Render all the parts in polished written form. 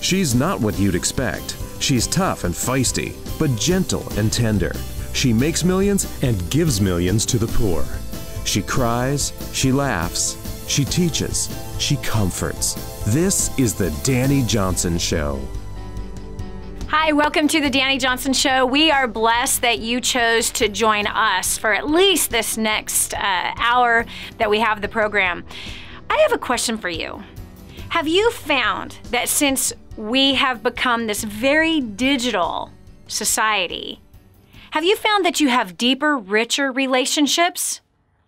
She's not what you'd expect. She's tough and feisty, but gentle and tender. She makes millions and gives millions to the poor. She cries, she laughs, she teaches, she comforts. This is the Dani Johnson Show. Hi, welcome to the Dani Johnson Show. We are blessed that you chose to join us for at least this next hour that we have the program. I have a question for you. Have you found that since we have become this very digital society, have you found that you have deeper, richer relationships?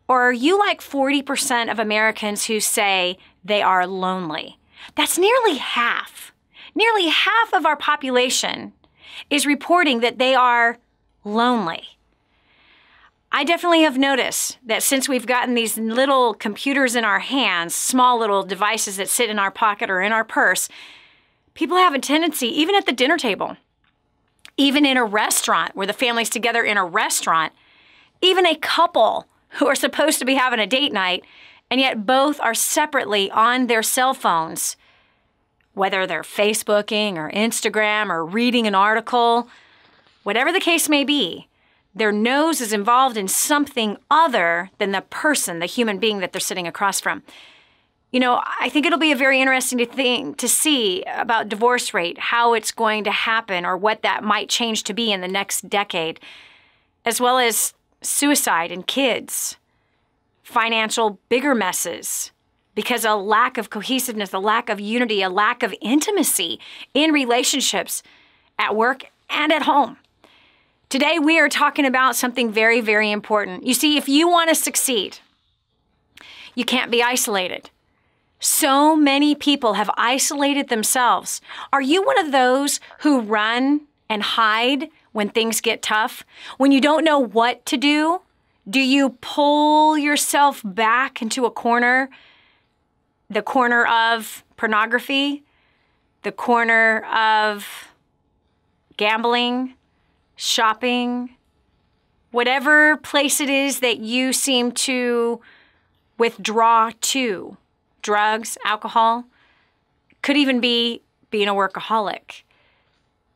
Or are you like 40% of Americans who say they are lonely? That's nearly half. Nearly half of our population is reporting that they are lonely. I definitely have noticed that since we've gotten these little computers in our hands, small little devices that sit in our pocket or in our purse, people have a tendency, even at the dinner table, even in a restaurant where the family's together in a restaurant, even a couple who are supposed to be having a date night, and yet both are separately on their cell phones, whether they're Facebooking or Instagram or reading an article, whatever the case may be, their nose is involved in something other than the person, the human being that they're sitting across from. You know, I think it'll be a very interesting thing to see about divorce rate, how it's going to happen or what that might change to be in the next decade, as well as suicide in kids, financial bigger messes, because a lack of cohesiveness, a lack of unity, a lack of intimacy in relationships at work and at home. Today, we are talking about something very, very important. You see, if you want to succeed, you can't be isolated. So many people have isolated themselves. Are you one of those who run and hide when things get tough? When you don't know what to do? Do you pull yourself back into a corner? The corner of pornography, the corner of gambling, shopping, whatever place it is that you seem to withdraw to, drugs, alcohol, could even be being a workaholic.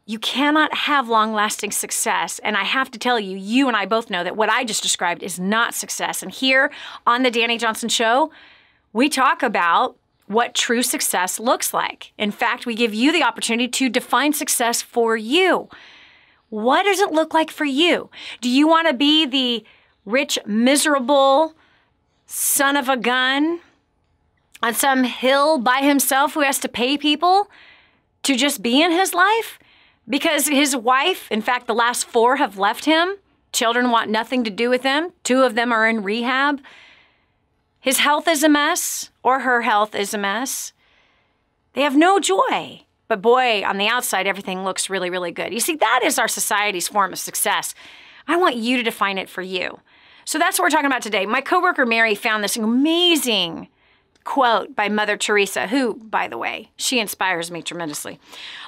You cannot have long-lasting success, and I have to tell you, you and I both know that what I just described is not success. And here on the Dani Johnson Show, we talk about what true success looks like. In fact, we give you the opportunity to define success for you. What does it look like for you? Do you want to be the rich, miserable son of a gun on some hill by himself who has to pay people to just be in his life? Because his wife, in fact, the last 4 have left him. Children want nothing to do with him. 2 of them are in rehab. His health is a mess, or her health is a mess. They have no joy. But boy, on the outside, everything looks really, really good. You see, that is our society's form of success. I want you to define it for you. So that's what we're talking about today. My coworker, Mary, found this amazing quote by Mother Teresa, who, by the way, she inspires me tremendously.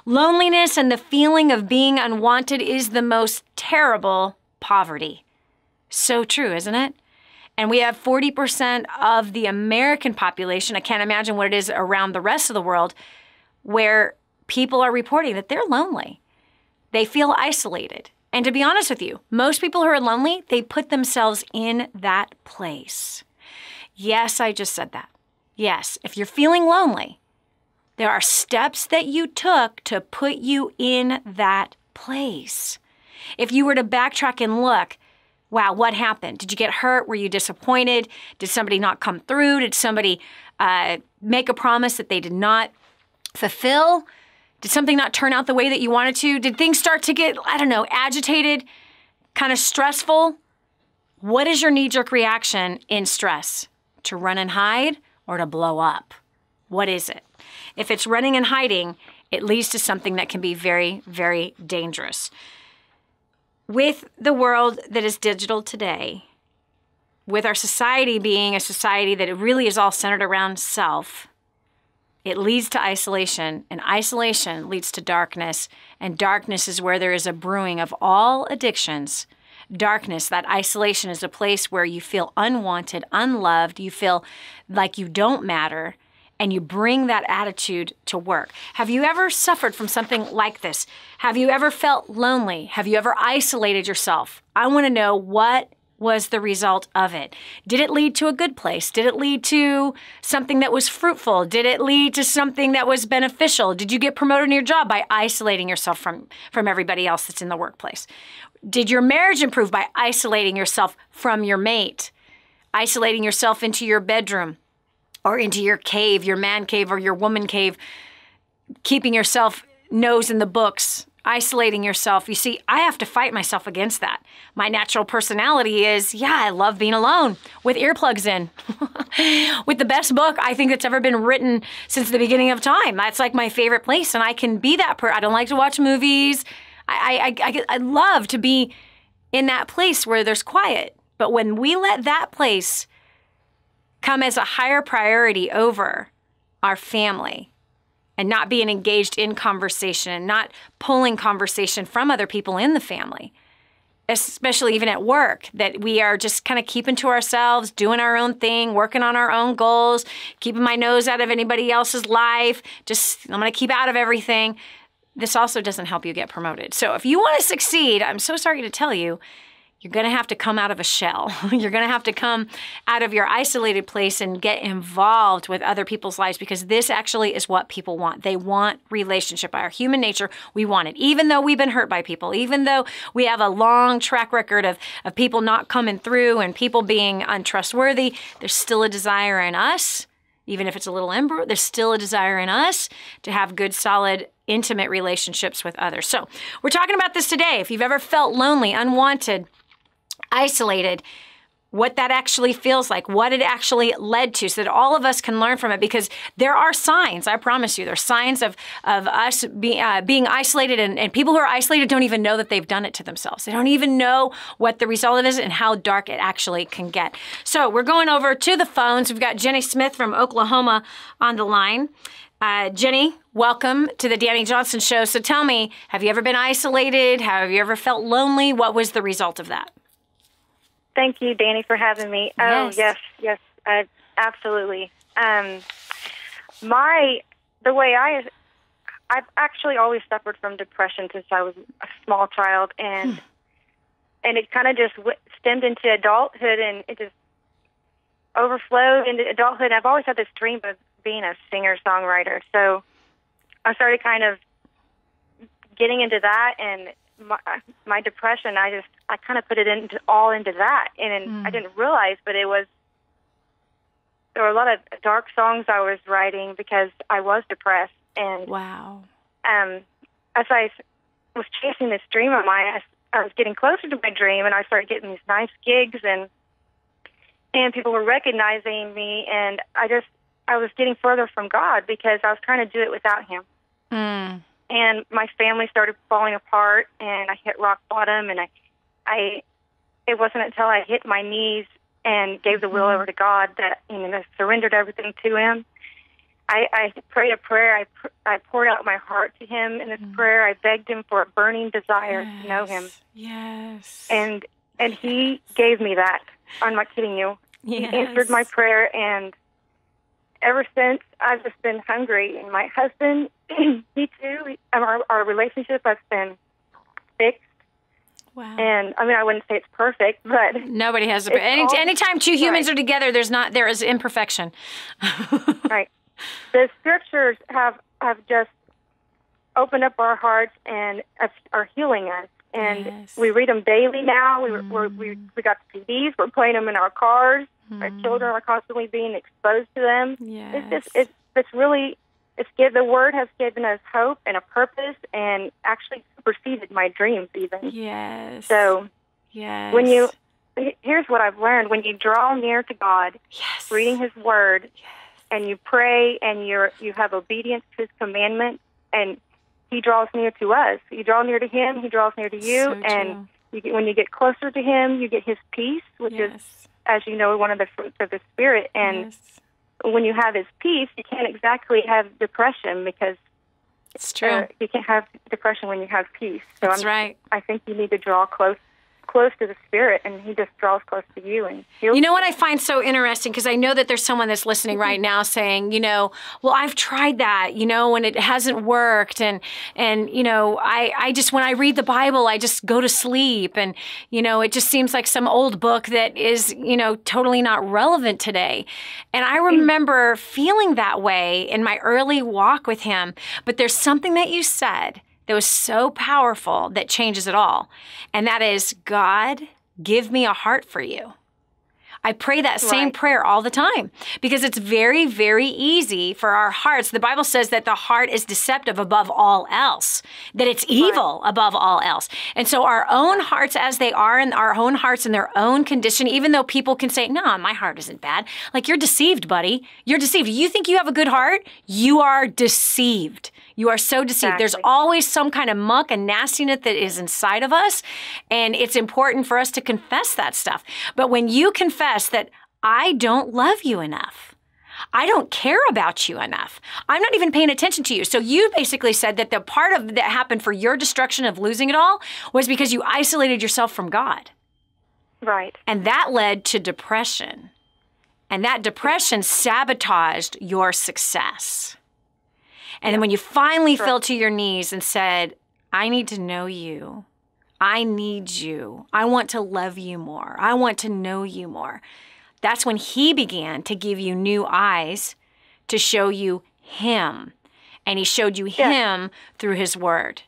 Loneliness and the feeling of being unwanted is the most terrible poverty. So true, isn't it? And we have 40% of the American population, I can't imagine what it is around the rest of the world, where people are reporting that they're lonely. They feel isolated. And to be honest with you, most people who are lonely, they put themselves in that place. Yes, I just said that. Yes, if you're feeling lonely, there are steps that you took to put you in that place. If you were to backtrack and look, wow, what happened? Did you get hurt? Were you disappointed? Did somebody not come through? Did somebody make a promise that they did not fulfill? Did something not turn out the way that you wanted to? Did things start to get, I don't know, agitated, kind of stressful? What is your knee-jerk reaction in stress? To run and hide or to blow up? What is it? If it's running and hiding, it leads to something that can be very, very dangerous. With the world that is digital today, with our society being a society that it really is all centered around self, it leads to isolation, and isolation leads to darkness, and darkness is where there is a brewing of all addictions. Darkness, that isolation, is a place where you feel unwanted, unloved, you feel like you don't matter, and you bring that attitude to work. Have you ever suffered from something like this? Have you ever felt lonely? Have you ever isolated yourself? I want to know, what was the result of it? Did it lead to a good place? Did it lead to something that was fruitful? Did it lead to something that was beneficial? Did you get promoted in your job by isolating yourself from everybody else that's in the workplace? Did your marriage improve by isolating yourself from your mate? Isolating yourself into your bedroom or into your cave, your man cave or your woman cave, keeping yourself nose in the books, isolating yourself. You see, I have to fight myself against that. My natural personality is, I love being alone with earplugs in, with the best book I think that's ever been written since the beginning of time. That's like my favorite place, and I can be that I don't like to watch movies. I love to be in that place where there's quiet. But when we let that place come as a higher priority over our family, and not being engaged in conversation and not pulling conversation from other people in the family, especially even at work, that we are just kind of keeping to ourselves, doing our own thing, working on our own goals, keeping my nose out of anybody else's life, I'm going to keep out of everything. This also doesn't help you get promoted. So if you want to succeed, I'm so sorry to tell you, you're going to have to come out of a shell. You're going to have to come out of your isolated place and get involved with other people's lives, because this actually is what people want. They want relationship. By our human nature, we want it. Even though we've been hurt by people, even though we have a long track record of people not coming through and people being untrustworthy, there's still a desire in us, even if it's a little ember, there's still a desire in us to have good, solid, intimate relationships with others. So we're talking about this today. If you've ever felt lonely, unwanted, isolated, what that actually feels like, what it actually led to, so that all of us can learn from it, because there are signs, I promise you, there's signs of us being isolated, and people who are isolated don't even know that they've done it to themselves. They don't even know what the result of it is and how dark it actually can get. So we're going over to the phones. We've got Jenny Smith from Oklahoma on the line. Jenny, welcome to the Dani Johnson Show. So tell me, have you ever been isolated? Have you ever felt lonely? What was the result of that? Thank you, Dani, for having me. Yes. Oh, yes, absolutely. The way I've actually always suffered from depression since I was a small child, and it kind of just stemmed into adulthood, and it just overflowed into adulthood. I've always had this dream of being a singer-songwriter, so I started kind of getting into that, and my depression, I kind of put it all into that, and I didn't realize, but there were a lot of dark songs I was writing because I was depressed. And wow, as I was chasing this dream of mine, I was getting closer to my dream, and I started getting these nice gigs, and people were recognizing me, and I was getting further from God because I was trying to do it without Him. And my family started falling apart, and I hit rock bottom, and it wasn't until I hit my knees and gave the will over to God that, I surrendered everything to Him. I prayed a prayer. I poured out my heart to Him in this prayer. I begged Him for a burning desire to know Him. Yes. And He gave me that. I'm not kidding you. Yes. He answered my prayer, and ever since, I've just been hungry. And my husband, he too, our relationship has been fixed. Wow. And I wouldn't say it's perfect, but nobody has. Anytime two humans are together, there is imperfection. Right. The scriptures have just opened up our hearts and are healing us. And we read them daily now. We got CDs. We're playing them in our cars. Our children are constantly being exposed to them. Yes. The Word has given us hope and a purpose, and actually superseded my dreams even. Yes. So, yes. Here's what I've learned: when you draw near to God, yes, reading His Word, and you pray, and you have obedience to His commandments, and He draws near to us. You draw near to Him, He draws near to you, so and when you get closer to Him, you get His peace, which is, as you know, one of the fruits of the Spirit. And when you have His peace, you can't exactly have depression, because it's true. You can't have depression when you have peace. So That's right. I think you need to draw close close to the Spirit, and He just draws close to you and heals. You know what I find so interesting, because I know that there's someone that's listening right now saying, well, I've tried that, and it hasn't worked. And I just, when I read the Bible, I just go to sleep. And, it just seems like some old book that is, totally not relevant today. And I remember feeling that way in my early walk with Him. But there's something that you said that was so powerful that changes it all. And that is, God, give me a heart for you. I pray that same prayer all the time because it's very, very easy for our hearts. The Bible says that the heart is deceptive above all else, that it's evil above all else. And so our own hearts as they are, and our own hearts in their own condition, even though people can say, no, my heart isn't bad. Like, you're deceived, buddy. You're deceived. You think you have a good heart? You are deceived. You are so deceived. Exactly. There's always some kind of muck and nastiness that is inside of us, and it's important for us to confess that stuff. But when you confess that I don't love you enough, I don't care about you enough, I'm not even paying attention to you. So you basically said that the part of that happened for your destruction of losing it all was because you isolated yourself from God. Right. And that led to depression. And that depression sabotaged your success. And then when you finally fell to your knees and said, I need to know you. I need you. I want to love you more. I want to know you more. That's when He began to give you new eyes to show you Him. And He showed you Him through His Word.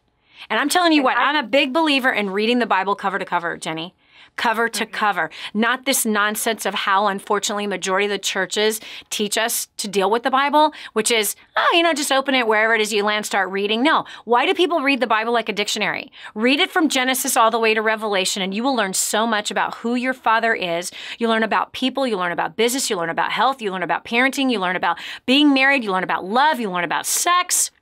And I'm telling you what, I'm a big believer in reading the Bible cover to cover, Jenny. Cover to cover. Not this nonsense of how, unfortunately, majority of the churches teach us to deal with the Bible, which is, just open it wherever it is you land, start reading. No. Why do people read the Bible like a dictionary? Read it from Genesis all the way to Revelation, and you will learn so much about who your Father is. You learn about people. You learn about business. You learn about health. You learn about parenting. You learn about being married. You learn about love. You learn about sex.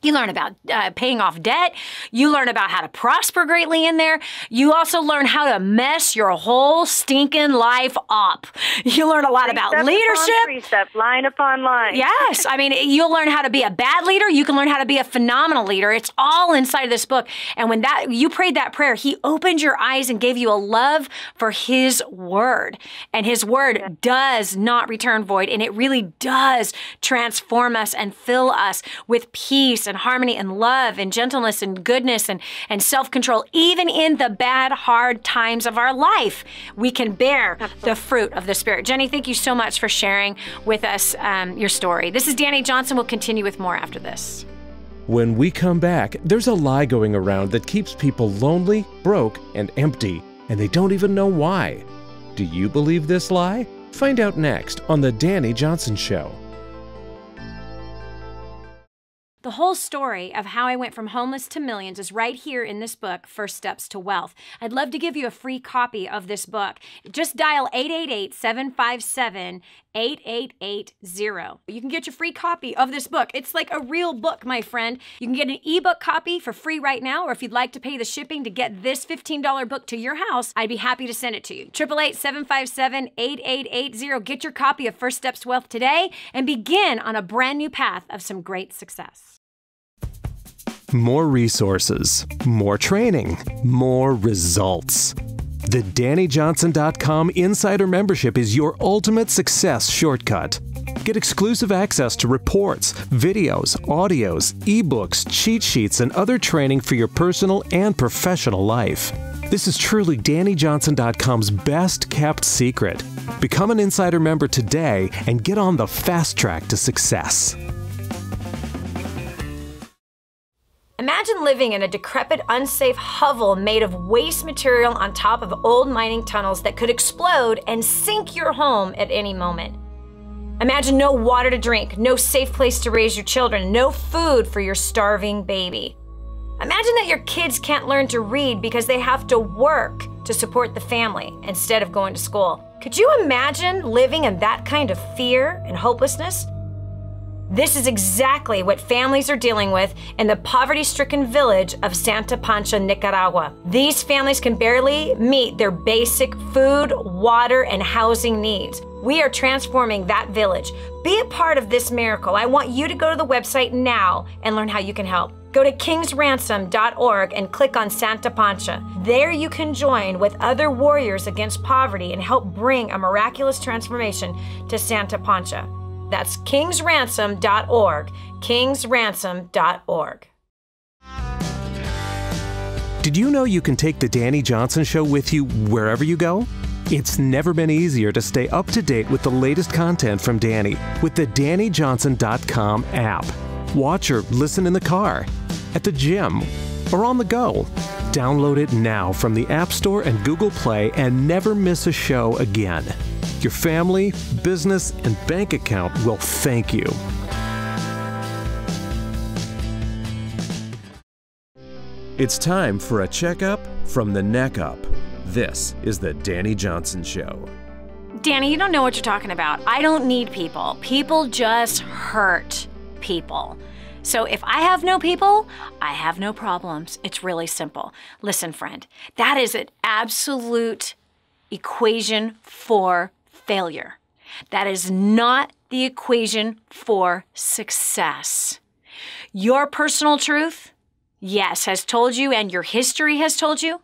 You learn about paying off debt. You learn about how to prosper greatly in there. You also learn how to mess your whole stinking life up. You learn a lot about leadership. Precept, line upon line. Yes. I mean, you'll learn how to be a bad leader. You can learn how to be a phenomenal leader. It's all inside of this book. And when you prayed that prayer, He opened your eyes and gave you a love for His Word. And His Word does not return void. And it really does transform us and fill us with peace and harmony and love and gentleness and goodness and self-control. Even in the bad, hard times of our life, we can bear the fruit of the Spirit. Jenny, thank you so much for sharing with us your story. This is Dani Johnson. We'll continue with more after this. When we come back, there's a lie going around that keeps people lonely, broke, and empty, and they don't even know why. Do you believe this lie? Find out next on The Dani Johnson Show. The whole story of how I went from homeless to millions is right here in this book, First Steps to Wealth. I'd love to give you a free copy of this book. Just dial 888-757-8880. You can get your free copy of this book. It's like a real book, my friend. You can get an ebook copy for free right now, or if you'd like to pay the shipping to get this $15 book to your house, I'd be happy to send it to you. 888-757-8880. Get your copy of First Steps to Wealth today and begin on a brand new path of some great success. More resources, more training, more results. The DaniJohnson.com Insider Membership is your ultimate success shortcut. Get exclusive access to reports, videos, audios, ebooks, cheat sheets, and other training for your personal and professional life. This is truly DaniJohnson.com's best kept secret. Become an Insider member today and get on the fast track to success. Imagine living in a decrepit, unsafe hovel made of waste material on top of old mining tunnels that could explode and sink your home at any moment. Imagine no water to drink, no safe place to raise your children, no food for your starving baby. Imagine that your kids can't learn to read because they have to work to support the family instead of going to school. Could you imagine living in that kind of fear and hopelessness? This is exactly what families are dealing with in the poverty-stricken village of Santa Pancha, Nicaragua. These families can barely meet their basic food, water, and housing needs. We are transforming that village. Be a part of this miracle. I want you to go to the website now and learn how you can help. Go to kingsransom.org and click on Santa Pancha. There you can join with other warriors against poverty and help bring a miraculous transformation to Santa Pancha. That's kingsransom.org, kingsransom.org. Did you know you can take the Dani Johnson Show with you wherever you go? It's never been easier to stay up to date with the latest content from Dani with the DaniJohnson.com app. Watch or listen in the car, at the gym, or on the go. Download it now from the App Store and Google Play and never miss a show again. Your family, business, and bank account will thank you. It's time for a checkup from the neck up. This is the Dani Johnson Show. Dani, you don't know what you're talking about. I don't need people. People just hurt people. So if I have no people, I have no problems. It's really simple. Listen, friend, that is an absolute equation for failure. That is not the equation for success. Your personal truth, yes, has told you, and your history has told you,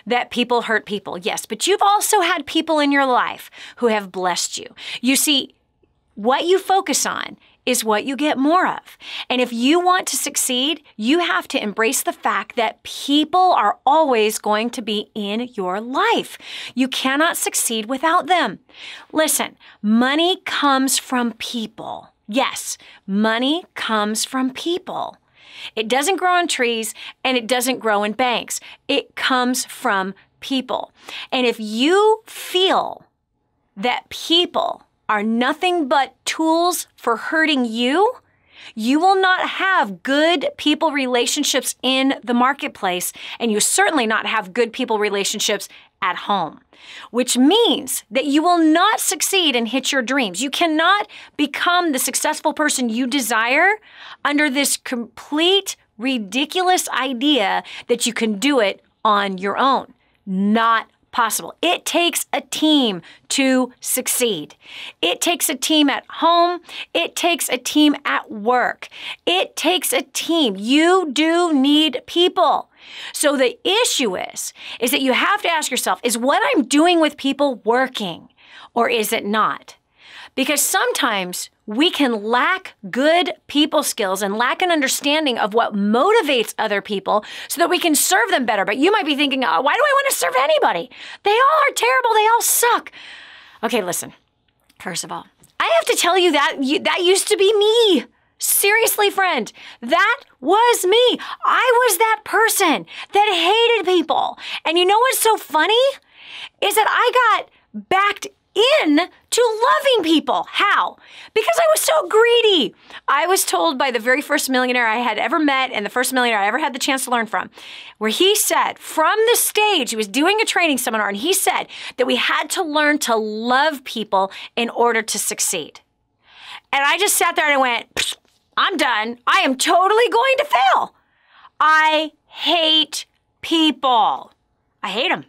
that people hurt people. Yes, but you've also had people in your life who have blessed you. You see, what you focus on is what you get more of. And if you want to succeed, you have to embrace the fact that people are always going to be in your life. You cannot succeed without them. Listen, money comes from people. Yes, money comes from people. It doesn't grow on trees and it doesn't grow in banks. It comes from people. And if you feel that people are nothing but tools for hurting you, you will not have good people relationships in the marketplace, and you certainly not have good people relationships at home, which means that you will not succeed and hit your dreams. You cannot become the successful person you desire under this complete, ridiculous idea that you can do it on your own. Not possible. It takes a team to succeed. It takes a team at home. It takes a team at work. It takes a team. You do need people. So the issue is that you have to ask yourself, is what I'm doing with people working or is it not? Because sometimes we can lack good people skills and lack an understanding of what motivates other people so that we can serve them better. But you might be thinking, oh, why do I want to serve anybody? They all are terrible. They all suck. Okay, listen. First of all, I have to tell you that used to be me. Seriously, friend, that was me. I was that person that hated people. And you know what's so funny? Is that I got backed in to loving people. How? Because I was so greedy. I was told by the very first millionaire I had ever met and the first millionaire I ever had the chance to learn from, where he said from the stage, he was doing a training seminar, and he said that we had to learn to love people in order to succeed. And I just sat there and I went, I'm done. I am totally going to fail. I hate people. I hate them.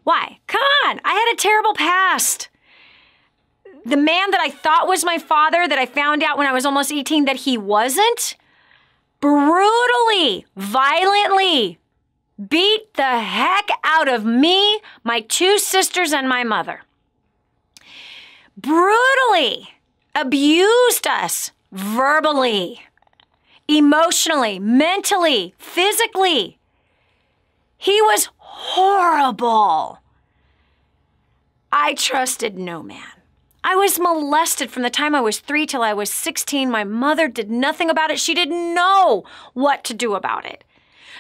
Why? Come on. I had a terrible past. The man that I thought was my father, that I found out when I was almost 18 that he wasn't, brutally, violently beat the heck out of me, my two sisters, and my mother. Brutally abused us verbally, emotionally, mentally, physically. He was horrible. I trusted no man. I was molested from the time I was 3 till I was 16. My mother did nothing about it. She didn't know what to do about it.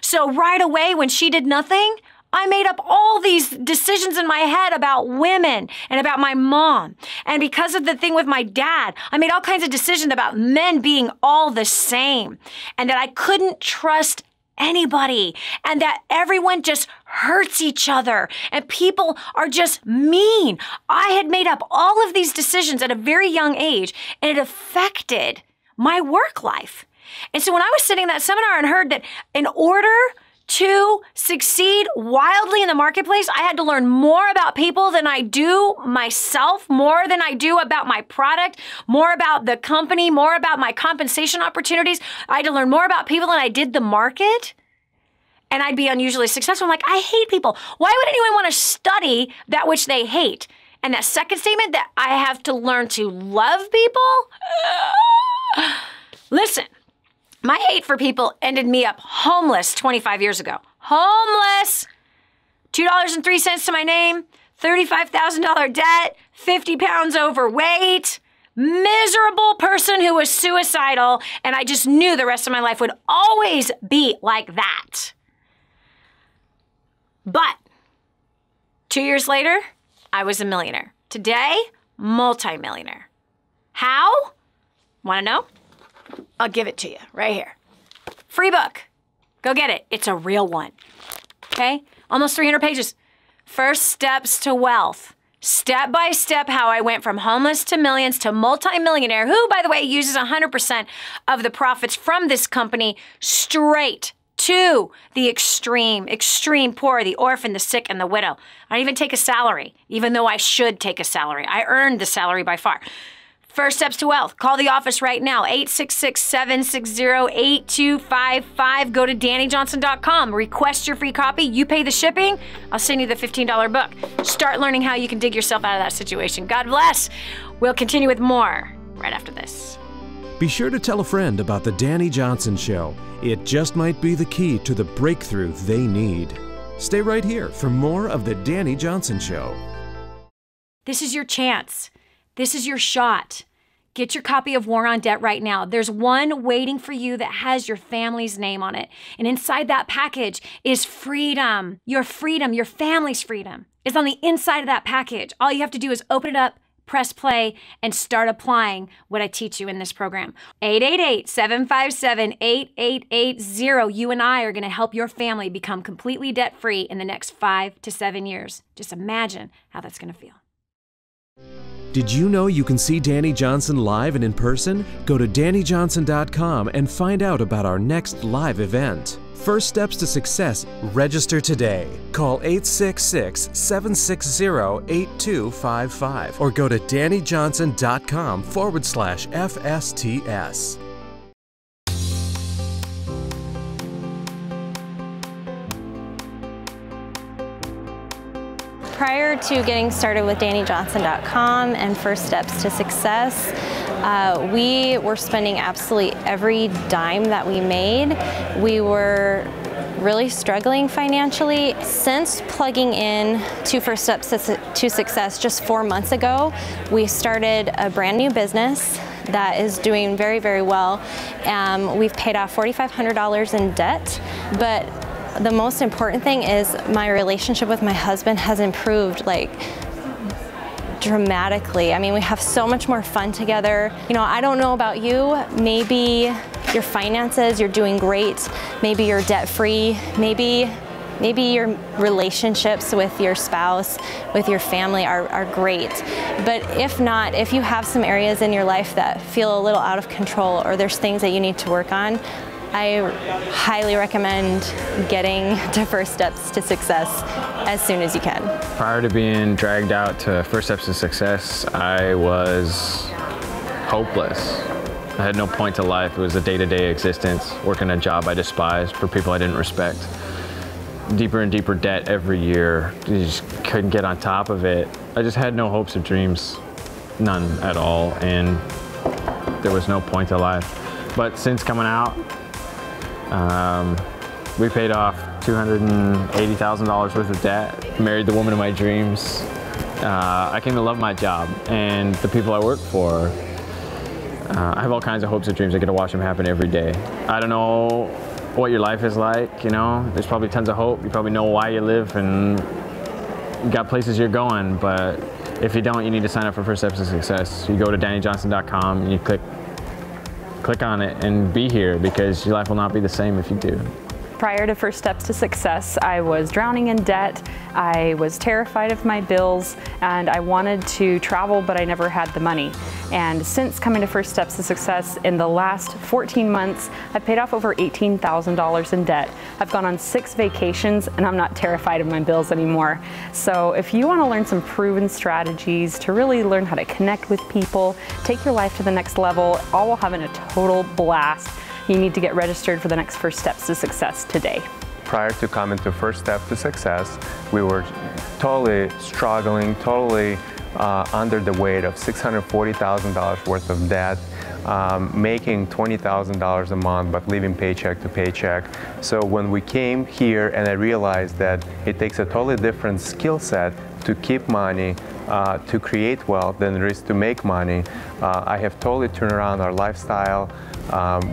So right away, when she did nothing, I made up all these decisions in my head about women and about my mom. And because of the thing with my dad, I made all kinds of decisions about men being all the same and that I couldn't trust anybody and that everyone just hurts each other and people are just mean. I had made up all of these decisions at a very young age and it affected my work life. And so when I was sitting in that seminar and heard that in order to succeed wildly in the marketplace, I had to learn more about people than I do myself, more than I do about my product, more about the company, more about my compensation opportunities. I had to learn more about people than I did the market. And I'd be unusually successful. I'm like, I hate people. Why would anyone want to study that which they hate? And that second statement, that I have to learn to love people. Listen. My hate for people ended me up homeless 25 years ago. Homeless! $2.03 to my name, $35,000 debt, 50 pounds overweight, miserable person who was suicidal, and I just knew the rest of my life would always be like that. But 2 years later, I was a millionaire. Today, multi-millionaire. How? Want to know? I'll give it to you right here. Free book. Go get it. It's a real one. Okay? Almost 300 pages. First Steps to Wealth. Step by step how I went from homeless to millions to multi-millionaire, who, by the way, uses 100% of the profits from this company straight to the extreme poor, the orphan, the sick, and the widow. I don't even take a salary, even though I should take a salary. I earned the salary by far. First Steps to Wealth. Call the office right now, 866-760-8255. Go to DaniJohnson.com. Request your free copy. You pay the shipping. I'll send you the $15 book. Start learning how you can dig yourself out of that situation. God bless. We'll continue with more right after this. Be sure to tell a friend about the Dani Johnson Show. It just might be the key to the breakthrough they need. Stay right here for more of the Dani Johnson Show. This is your chance. This is your shot. Get your copy of War on Debt right now. There's one waiting for you that has your family's name on it. And inside that package is freedom. Your family's freedom is on the inside of that package. All you have to do is open it up, press play, and start applying what I teach you in this program. 888-757-8880. You and I are going to help your family become completely debt-free in the next 5 to 7 years. Just imagine how that's going to feel. Did you know you can see Dani Johnson live and in person? Go to DaniJohnson.com and find out about our next live event. First Steps to Success. Register today. Call 866-760-8255 or go to DaniJohnson.com/FSTS. Prior to getting started with DaniJohnson.com and First Steps to Success, we were spending absolutely every dime that we made. We were really struggling financially. Since plugging in to First Steps to Success just 4 months ago, we started a brand new business that is doing very, very well. We've paid off $4,500 in debt, but the most important thing is my relationship with my husband has improved like dramatically. I mean, we have so much more fun together. You know, I don't know about you, maybe your finances, you're doing great, maybe you're debt-free, maybe your relationships with your spouse, with your family are great. But if not, if you have some areas in your life that feel a little out of control or there's things that you need to work on, I highly recommend getting to First Steps to Success as soon as you can. Prior to being dragged out to First Steps to Success, I was hopeless. I had no point to life. It was a day-to-day existence, working a job I despised for people I didn't respect. Deeper and deeper debt every year. You just couldn't get on top of it. I just had no hopes or dreams, none at all, and there was no point to life. But since coming out, we paid off $280,000 worth of debt, married the woman of my dreams. I came to love my job and the people I work for. I have all kinds of hopes and dreams. I get to watch them happen every day. I don't know what your life is like, you know. There's probably tons of hope. You probably know why you live and you got places you're going, but if you don't, you need to sign up for First Steps to Success. You go to DaniJohnson.com and you click on it and be here, because your life will not be the same if you do. Prior to First Steps to Success, I was drowning in debt, I was terrified of my bills, and I wanted to travel, but I never had the money. And since coming to First Steps to Success, in the last 14 months, I've paid off over $18,000 in debt. I've gone on 6 vacations, and I'm not terrified of my bills anymore. So if you want to learn some proven strategies to really learn how to connect with people, take your life to the next level, all while having a total blast, you need to get registered for the next First Steps to Success today. Prior to coming to First Step to Success, we were totally struggling, totally under the weight of $640,000 worth of debt, making $20,000 a month, but living paycheck to paycheck. So when we came here and I realized that it takes a totally different skill set to keep money, to create wealth than it is to make money, I have totally turned around our lifestyle.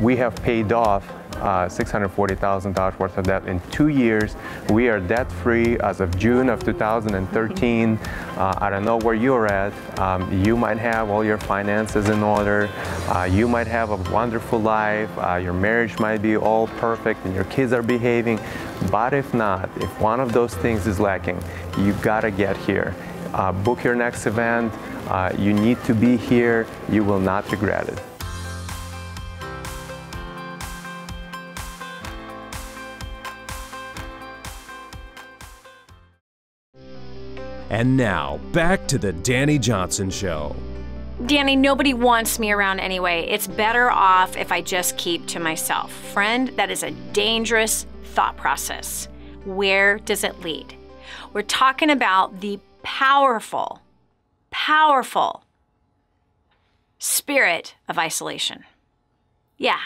We have paid off $640,000 worth of debt in 2 years. We are debt-free as of June of 2013. I don't know where you're at. You might have all your finances in order. You might have a wonderful life. Your marriage might be all perfect and your kids are behaving. But if not, if one of those things is lacking, you gotta get here. Book your next event. You need to be here. You will not regret it. And now, back to the Dani Johnson Show. Dani, nobody wants me around anyway. It's better off if I just keep to myself. Friend, that is a dangerous thought process. Where does it lead? We're talking about the powerful, powerful spirit of isolation. Yeah,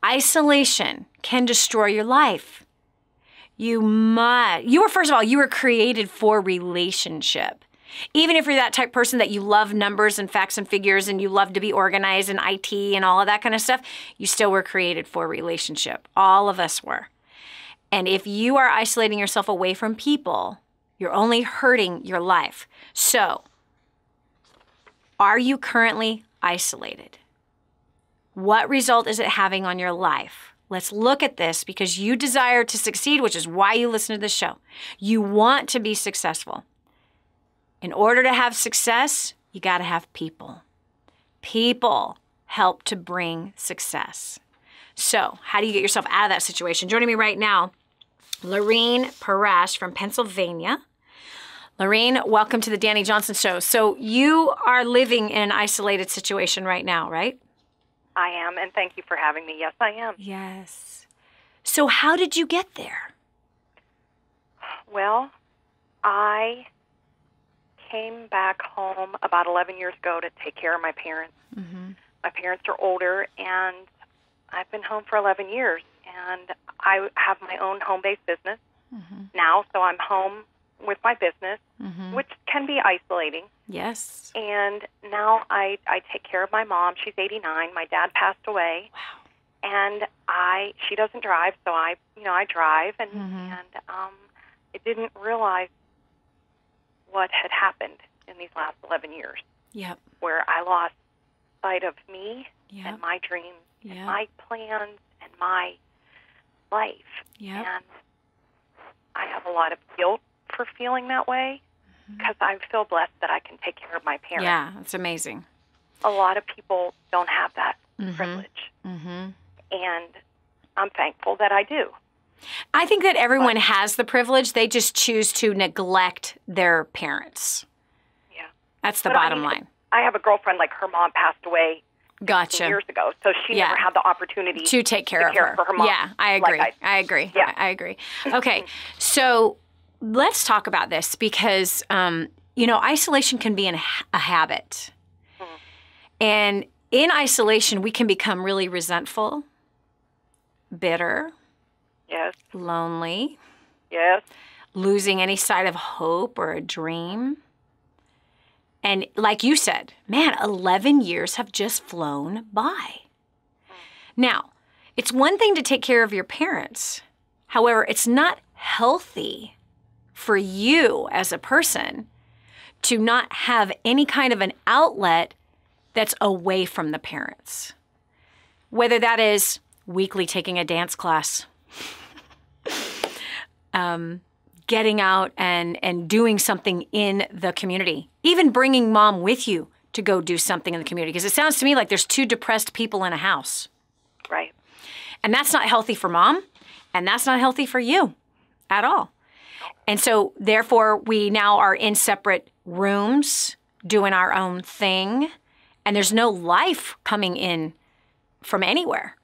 isolation can destroy your life. You were created for relationship. Even if you're that type of person that you love numbers and facts and figures and you love to be organized and IT and all of that kind of stuff, you still were created for relationship. All of us were. And if you are isolating yourself away from people, you're only hurting your life. So, are you currently isolated? What result is it having on your life? Let's look at this because you desire to succeed, which is why you listen to this show. You want to be successful. In order to have success, you got to have people. People help to bring success. So how do you get yourself out of that situation? Joining me right now, Lorene Parash from Pennsylvania. Lorene, welcome to the Dani Johnson Show. So you are living in an isolated situation right now, right? I am, and thank you for having me. Yes, I am. Yes. So how did you get there? Well, I came back home about 11 years ago to take care of my parents. Mm-hmm. My parents are older, and I've been home for 11 years, and I have my own home-based business now, so I'm home with my business, which can be isolating. Yes. And now I take care of my mom. She's 89. My dad passed away. Wow. And she doesn't drive, so I drive, and I didn't realize what had happened in these last 11 years. Yep. Where I lost sight of me Yep. and my dreams Yep. and my plans and my life. Yep. And I have a lot of guilt for feeling that way because I feel blessed that I can take care of my parents. Yeah, that's amazing. A lot of people don't have that privilege. And I'm thankful that I do. I think that everyone has the privilege. They just choose to neglect their parents. Yeah. That's the bottom line. I have a girlfriend, like her mom passed away Gotcha. years ago, so she never had the opportunity to take care of her. For her mom. Yeah, I agree. Like I agree. Yeah. I agree. Okay, so let's talk about this because, isolation can be a habit. And in isolation, we can become really resentful, bitter, Yes. lonely, Yes. losing any sight of hope or a dream. And like you said, man, 11 years have just flown by. Now, it's one thing to take care of your parents. However, it's not healthy for you as a person to not have any kind of an outlet that's away from the parents. Whether that is weekly taking a dance class, getting out and doing something in the community, even bringing mom with you to go do something in the community. Because it sounds to me like there's 2 depressed people in a house. Right. And that's not healthy for mom, and that's not healthy for you at all. And so therefore, we now are in separate rooms doing our own thing, and there's no life coming in from anywhere.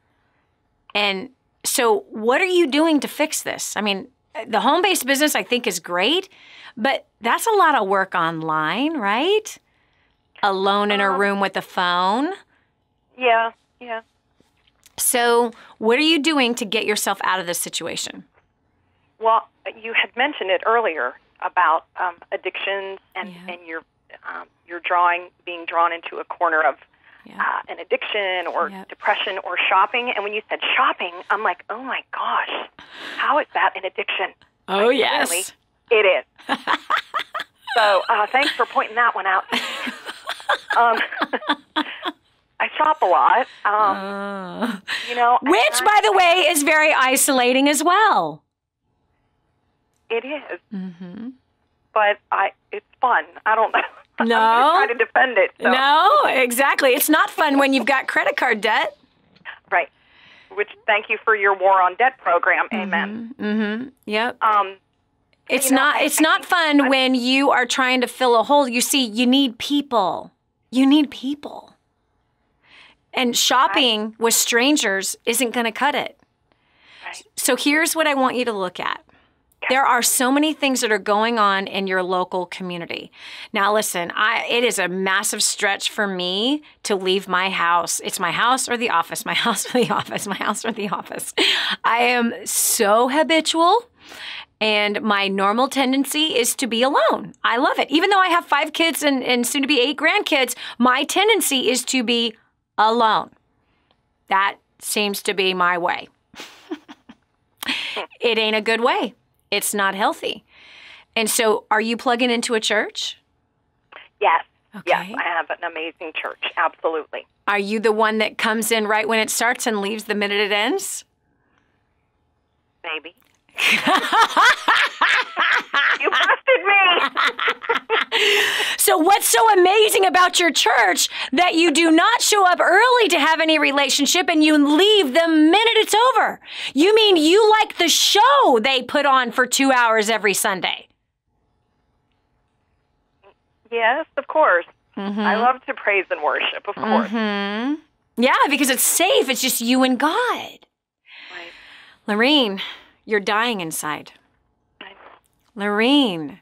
And so what are you doing to fix this? I mean, the home-based business, I think, is great, but that's a lot of work online, right? Alone in a room with a phone. Yeah. So what are you doing to get yourself out of this situation? Well, you had mentioned it earlier about addictions and you're being drawn into a corner of an addiction or depression or shopping. And when you said shopping, I'm like, oh my gosh, how is that an addiction? Oh, like, yes. Really, it is. So thanks for pointing that one out. I shop a lot, which, by the way, is very isolating as well. It is. Mm-hmm. But it's fun. I don't know. No. I'm trying to defend it. So. No, exactly. It's not fun when you've got credit card debt. Right. Which, thank you for your war on debt program. Amen. Mm-hmm. Yep. It's not fun when you are trying to fill a hole. You see, you need people. You need people. And shopping with strangers isn't going to cut it. Right. So here's what I want you to look at. There are so many things that are going on in your local community. Now, listen, it is a massive stretch for me to leave my house. It's my house or the office, my house or the office, my house or the office. I am so habitual, and my normal tendency is to be alone. I love it. Even though I have 5 kids and soon to be 8 grandkids, my tendency is to be alone. That seems to be my way. It ain't a good way. It's not healthy. And so are you plugging into a church? Yes. Okay. Yes, I have an amazing church. Absolutely. Are you the one that comes in right when it starts and leaves the minute it ends? Maybe. You busted me. So what's so amazing about your church that you do not show up early to have any relationship and you leave the minute it's over? You mean you like the show they put on for 2 hours every Sunday? Yes, of course. Mm-hmm. I love to praise and worship, of course. Mm-hmm. Yeah, because it's safe. It's just you and God. Right. Lorene, you're dying inside. Right. Lorene,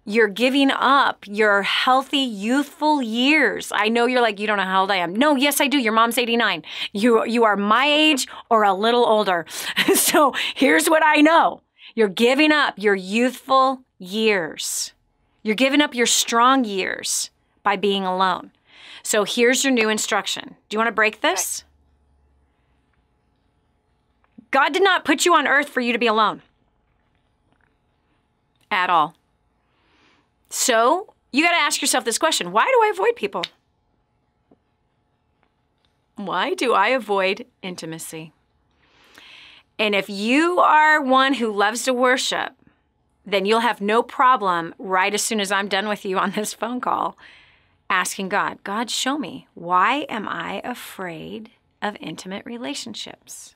you're giving up your healthy, youthful years. I know you're like, you don't know how old I am. No, yes, I do. Your mom's 89. You are my age or a little older. So here's what I know. You're giving up your youthful years. You're giving up your strong years by being alone. So here's your new instruction. Do you want to break this? God did not put you on earth for you to be alone. At all. So you got to ask yourself this question. Why do I avoid people? Why do I avoid intimacy? And if you are one who loves to worship, then you'll have no problem right as soon as I'm done with you on this phone call asking God, God, show me, why am I afraid of intimate relationships?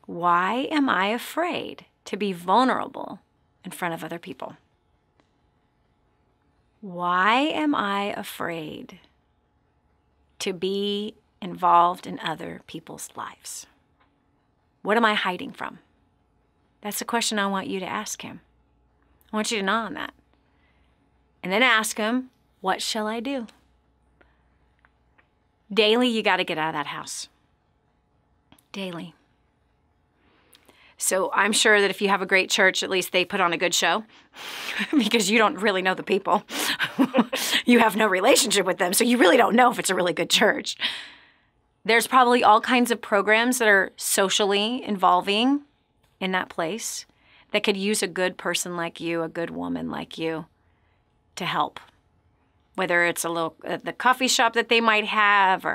Why am I afraid to be vulnerable in front of other people? Why am I afraid to be involved in other people's lives? What am I hiding from? That's the question I want you to ask him. I want you to know on that. And then ask him, what shall I do? Daily, you got to get out of that house. Daily. So I'm sure that if you have a great church, at least they put on a good show because you don't really know the people. You have no relationship with them, so you really don't know if it's a really good church. There's probably all kinds of programs that are socially involving in that place that could use a good person like you, a good woman like you to help. Whether it's the coffee shop that they might have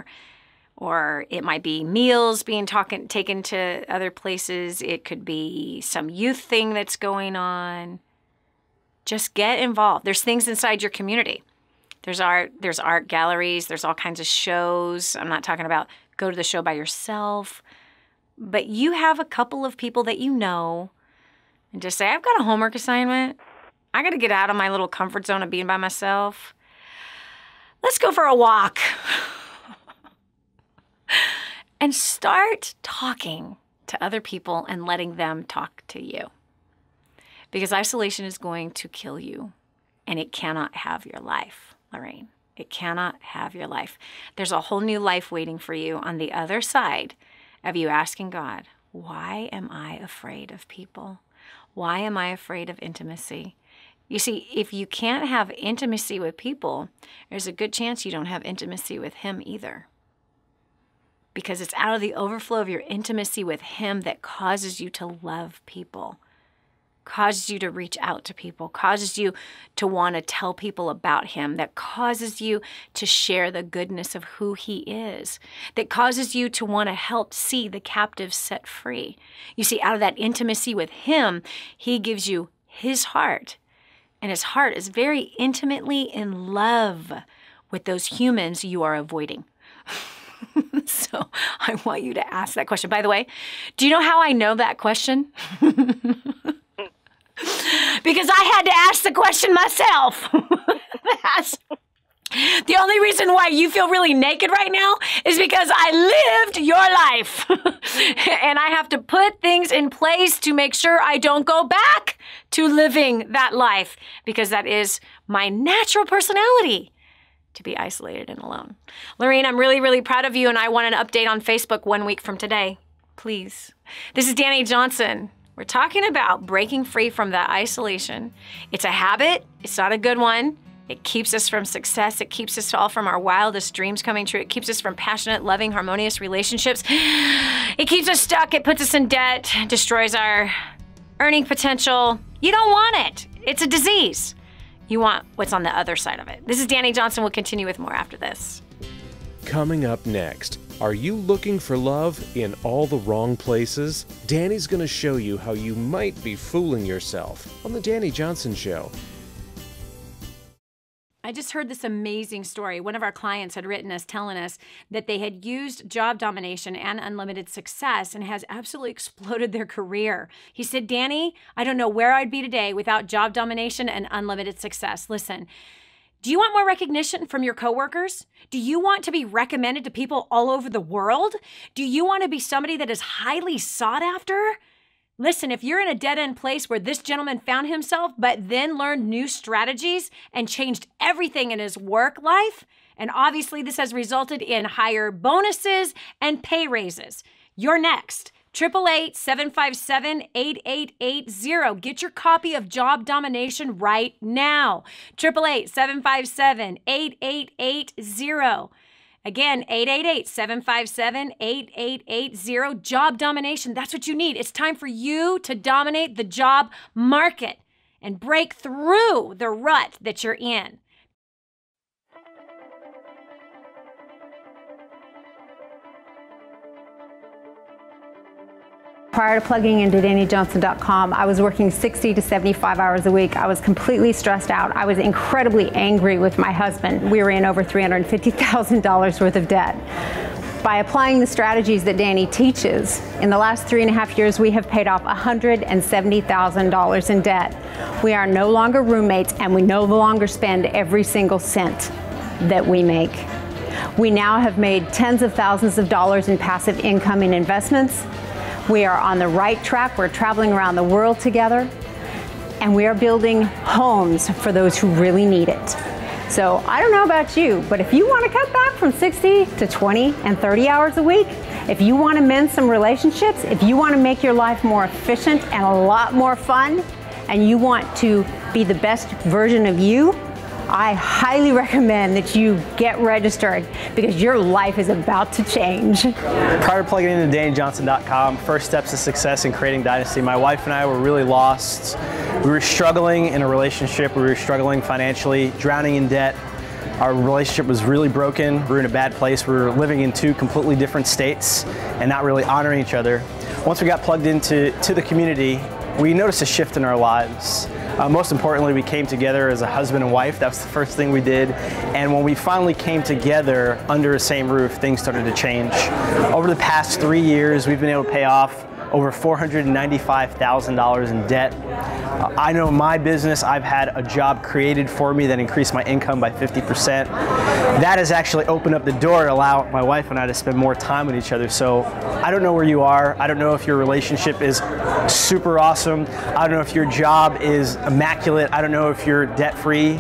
or it might be meals being taken to other places. It could be some youth thing that's going on. Just get involved. There's things inside your community. There's art galleries, there's all kinds of shows. I'm not talking about go to the show by yourself, but you have a couple of people that you know and just say, I've got a homework assignment. I got to get out of my little comfort zone of being by myself. Let's go for a walk. And start talking to other people and letting them talk to you. Because isolation is going to kill you, and it cannot have your life, Lorraine. It cannot have your life. There's a whole new life waiting for you on the other side of you asking God, why am I afraid of people? Why am I afraid of intimacy? You see, if you can't have intimacy with people, there's a good chance you don't have intimacy with Him either. Because it's out of the overflow of your intimacy with Him that causes you to love people, causes you to reach out to people, causes you to want to tell people about Him, that causes you to share the goodness of who He is, that causes you to want to help see the captives set free. You see, out of that intimacy with Him, He gives you His heart. And His heart is very intimately in love with those humans you are avoiding. So I want you to ask that question. By the way, do you know how I know that question? Because I had to ask the question myself. That's the only reason why you feel really naked right now is because I lived your life. And I have to put things in place to make sure I don't go back to living that life, because that is my natural personality, to be isolated and alone. Lorraine, I'm really, really proud of you, and I want an update on Facebook 1 week from today, please. This is Dani Johnson. We're talking about breaking free from that isolation. It's a habit. It's not a good one. It keeps us from success. It keeps us all from our wildest dreams coming true. It keeps us from passionate, loving, harmonious relationships. It keeps us stuck. It puts us in debt, destroys our earning potential. You don't want it. It's a disease. You want what's on the other side of it. This is Dani Johnson. We'll continue with more after this. Coming up next, are you looking for love in all the wrong places? Dani's going to show you how you might be fooling yourself on The Dani Johnson Show. I just heard this amazing story. One of our clients had written us telling us that they had used job domination and unlimited success and has absolutely exploded their career. He said, Dani, I don't know where I'd be today without job domination and unlimited success. Listen, do you want more recognition from your coworkers? Do you want to be recommended to people all over the world? Do you want to be somebody that is highly sought after? Listen, if you're in a dead-end place where this gentleman found himself, but then learned new strategies and changed everything in his work life, and obviously this has resulted in higher bonuses and pay raises, you're next. 888-757-8880. Get your copy of Job Domination right now. 888-757-8880. Again, 888-757-8880. Job domination. That's what you need. It's time for you to dominate the job market and break through the rut that you're in. Prior to plugging into DaniJohnson.com, I was working 60 to 75 hours a week. I was completely stressed out. I was incredibly angry with my husband. We were in over $350,000 worth of debt. By applying the strategies that Dani teaches, in the last 3.5 years, we have paid off $170,000 in debt. We are no longer roommates, and we no longer spend every single cent that we make. We now have made tens of thousands of dollars in passive income in investments. We are on the right track. We're traveling around the world together, and we are building homes for those who really need it. So I don't know about you, but if you want to cut back from 60 to 20 and 30 hours a week, if you want to mend some relationships, if you want to make your life more efficient and a lot more fun, and you want to be the best version of you, I highly recommend that you get registered, because your life is about to change. Prior to plugging into DaniJohnson.com, first steps to success in creating dynasty, my wife and I were really lost. We were struggling in a relationship. We were struggling financially, drowning in debt. Our relationship was really broken. We were in a bad place. We were living in two completely different states and not really honoring each other. Once we got plugged into the community, we noticed a shift in our lives. Most importantly, we came together as a husband and wife. That was the first thing we did. And when we finally came together under the same roof, things started to change. Over the past 3 years, we've been able to pay off over $495,000 in debt. I know in my business, I've had a job created for me that increased my income by 50%. That has actually opened up the door to allow my wife and I to spend more time with each other. So I don't know where you are. I don't know if your relationship is super awesome. I don't know if your job is immaculate. I don't know if you're debt-free.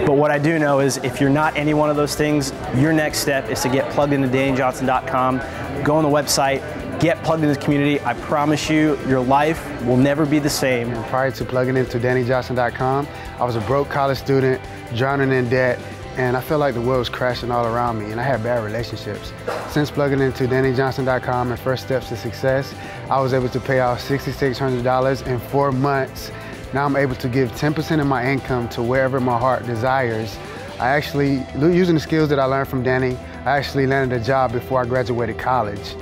But what I do know is if you're not any one of those things, your next step is to get plugged into DaniJohnson.com, go on the website, get plugged into the community. I promise you, your life will never be the same. And prior to plugging into DaniJohnson.com, I was a broke college student, drowning in debt, and I felt like the world was crashing all around me, and I had bad relationships. Since plugging into DaniJohnson.com and First Steps to Success, I was able to pay off $6,600 in 4 months. Now I'm able to give 10% of my income to wherever my heart desires. I actually, using the skills that I learned from Dani, I actually landed a job before I graduated college.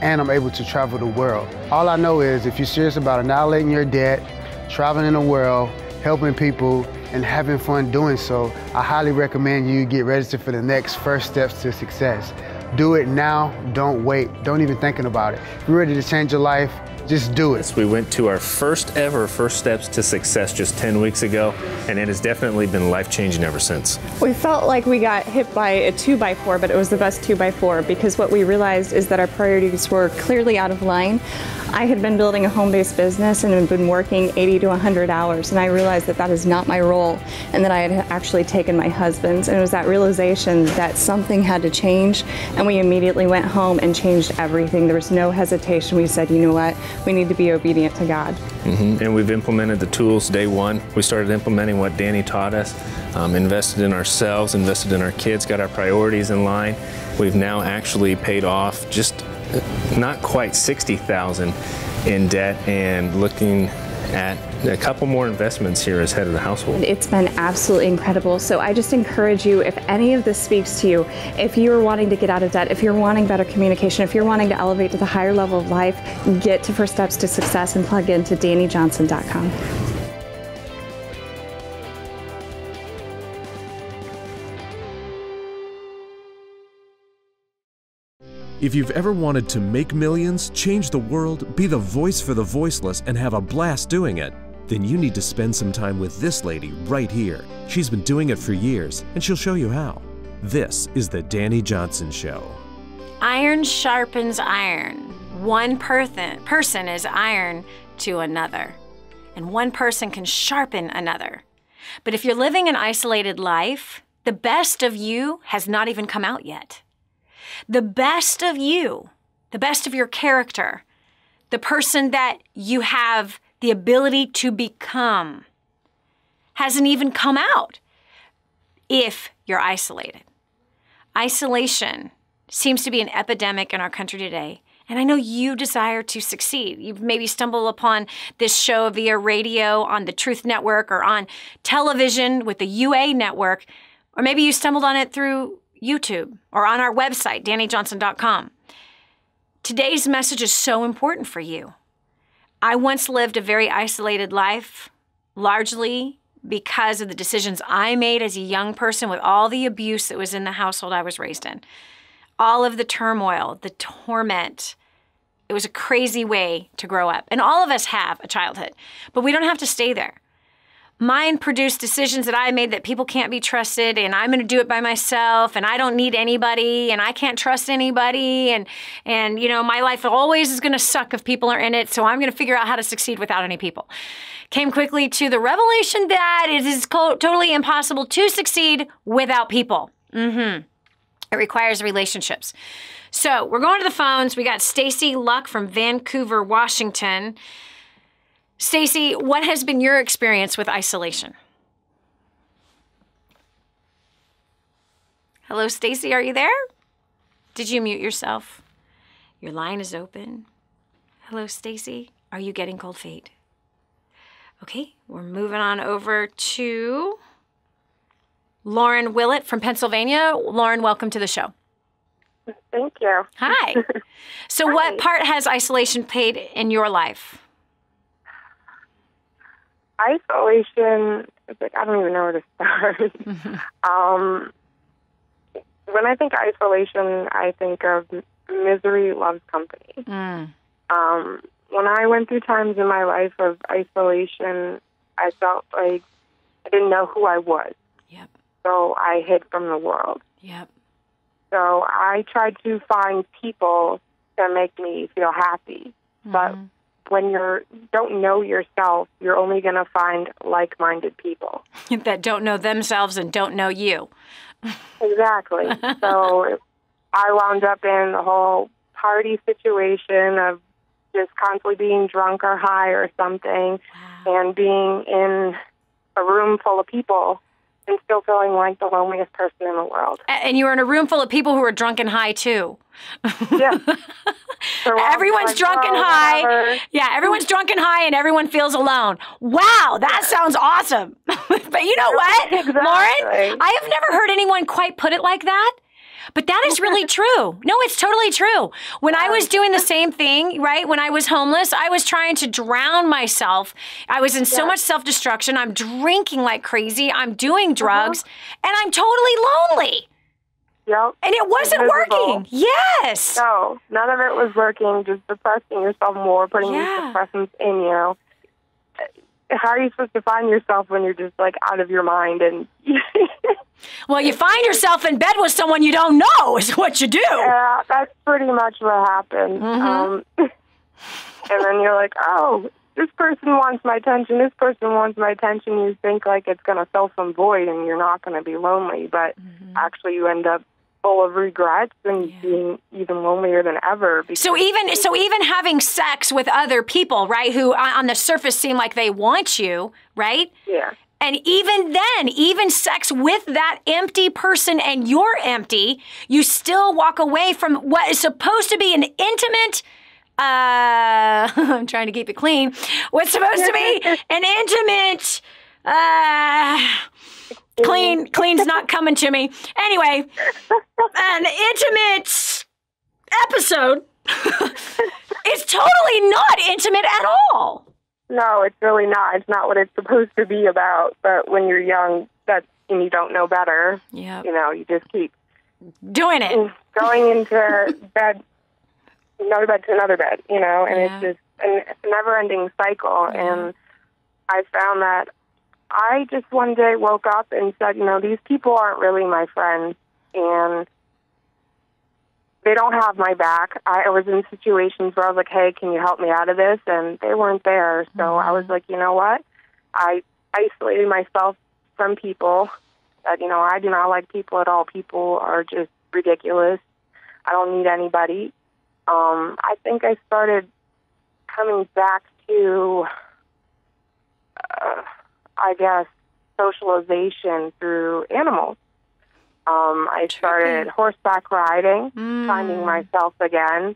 And I'm able to travel the world. All I know is if you're serious about annihilating your debt, traveling the world, helping people, and having fun doing so, I highly recommend you get registered for the next First Steps to Success. Do it now, don't wait, don't even thinking about it. If you're ready to change your life, just do it. We went to our first ever First Steps to Success just 10 weeks ago, and it has definitely been life-changing ever since. We felt like we got hit by a 2x4, but it was the best 2x4 because what we realized is that our priorities were clearly out of line. I had been building a home-based business and had been working 80 to 100 hours, and I realized that that is not my role and that I had actually taken my husband's. And it was that realization that something had to change, and we immediately went home and changed everything. There was no hesitation. We said, you know what, we need to be obedient to God. And we've implemented the tools day one. We started implementing what Dani taught us, invested in ourselves, invested in our kids, got our priorities in line. We've now actually paid off just not quite $60,000 in debt and looking at a couple more investments here as head of the household. It's been absolutely incredible. So I just encourage you, if any of this speaks to you, if you're wanting to get out of debt, if you're wanting better communication, if you're wanting to elevate to the higher level of life, get to First Steps to Success and plug into DaniJohnson.com. If you've ever wanted to make millions, change the world, be the voice for the voiceless, and have a blast doing it, then you need to spend some time with this lady right here. She's been doing it for years, and she'll show you how. This is the Dani Johnson Show. Iron sharpens iron. One person is iron to another, and one person can sharpen another. But if you're living an isolated life, the best of you has not even come out yet. The best of you, the best of your character, the person that you have the ability to become, hasn't even come out if you're isolated. Isolation seems to be an epidemic in our country today. And I know you desire to succeed. You've maybe stumbled upon this show via radio on the Truth Network or on television with the UA Network, or maybe you stumbled on it through YouTube or on our website, DaniJohnson.com. Today's message is so important for you. I once lived a very isolated life, largely because of the decisions I made as a young person with all the abuse that was in the household I was raised in. All of the turmoil, the torment. It was a crazy way to grow up. And all of us have a childhood, but we don't have to stay there. Mine produced decisions that I made that people can't be trusted, and I'm going to do it by myself, and I don't need anybody, and I can't trust anybody, and you know, my life always is going to suck if people are in it, so I'm going to figure out how to succeed without any people. Came quickly to the revelation that it is totally impossible to succeed without people. It requires relationships. So we're going to the phones. We got Stacy Luck from Vancouver, Washington. Stacy, what has been your experience with isolation? Hello, Stacy, are you there? Did you mute yourself? Your line is open. Hello, Stacy, are you getting cold feet? Okay, we're moving on over to Lauren Willett from Pennsylvania. Lauren, welcome to the show. Thank you. Hi. So what part has isolation played in your life? Isolation, it's like, I don't even know where to start. When I think isolation, I think of misery loves company. When I went through times in my life of isolation, I felt like I didn't know who I was. Yep. So I hid from the world. Yep. So I tried to find people to make me feel happy. But when you don't know yourself, you're only going to find like-minded people. That don't know themselves and don't know you. Exactly. So I wound up in the whole party situation of just constantly being drunk or high or something, and being in a room full of people and still feeling like the loneliest person in the world. And you were in a room full of people who were drunk and high, too. Yeah. Everyone's drunk and high. Whatever. Yeah, everyone's drunk and high, and everyone feels alone. Wow, that sounds awesome. But you know what, Exactly. Lauren? I have never heard anyone quite put it like that. But that is really true. No, it's totally true. When I was doing the same thing, right, when I was homeless, I was trying to drown myself. I was in so much self-destruction. I'm drinking like crazy. I'm doing drugs, and I'm totally lonely. Yep. And it wasn't working. Yes. No, none of it was working, just depressing yourself more, putting these depressants in you. How are you supposed to find yourself when you're just, like, out of your mind? And well, you find yourself in bed with someone you don't know is what you do. Yeah, that's pretty much what happened. And then you're like, oh, this person wants my attention, this person wants my attention. You think, like, it's going to fill some void and you're not going to be lonely. But actually you end up full of regrets and being even lonelier than ever. So even having sex with other people, right, who on the surface seem like they want you, right? Yeah. And even then, even sex with that empty person and you're empty, you still walk away from what is supposed to be an intimate, I'm trying to keep it clean, what's supposed to be an intimate, clean's not coming to me. Anyway, an intimate episode is totally not intimate at all. No, it's really not. It's not what it's supposed to be about. But when you're young, and you don't know better, you know, you just keep doing it. Going into bed, another bed to another bed, you know, and it's just it's a never-ending cycle. And I found that I just one day woke up and said, you know, these people aren't really my friends, and they don't have my back. I was in situations where I was like, hey, can you help me out of this? And they weren't there. So I was like, you know what? I isolated myself from people. That, you know, I do not like people at all. People are just ridiculous. I don't need anybody. I think I started coming back to, I guess, socialization through animals. I started horseback riding, finding myself again,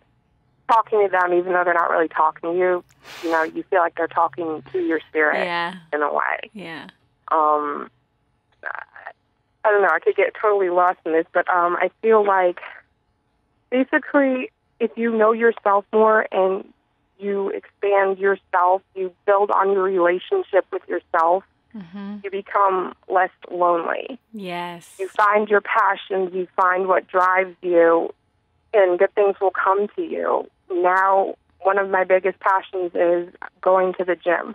talking to them even though they're not really talking to you. You know, you feel like they're talking to your spirit in a way. Yeah. I don't know, I could get totally lost in this, but I feel like basically if you know yourself more and you expand yourself, you build on your relationship with yourself, you become less lonely. Yes. You find your passions, you find what drives you, and good things will come to you. Now, one of my biggest passions is going to the gym.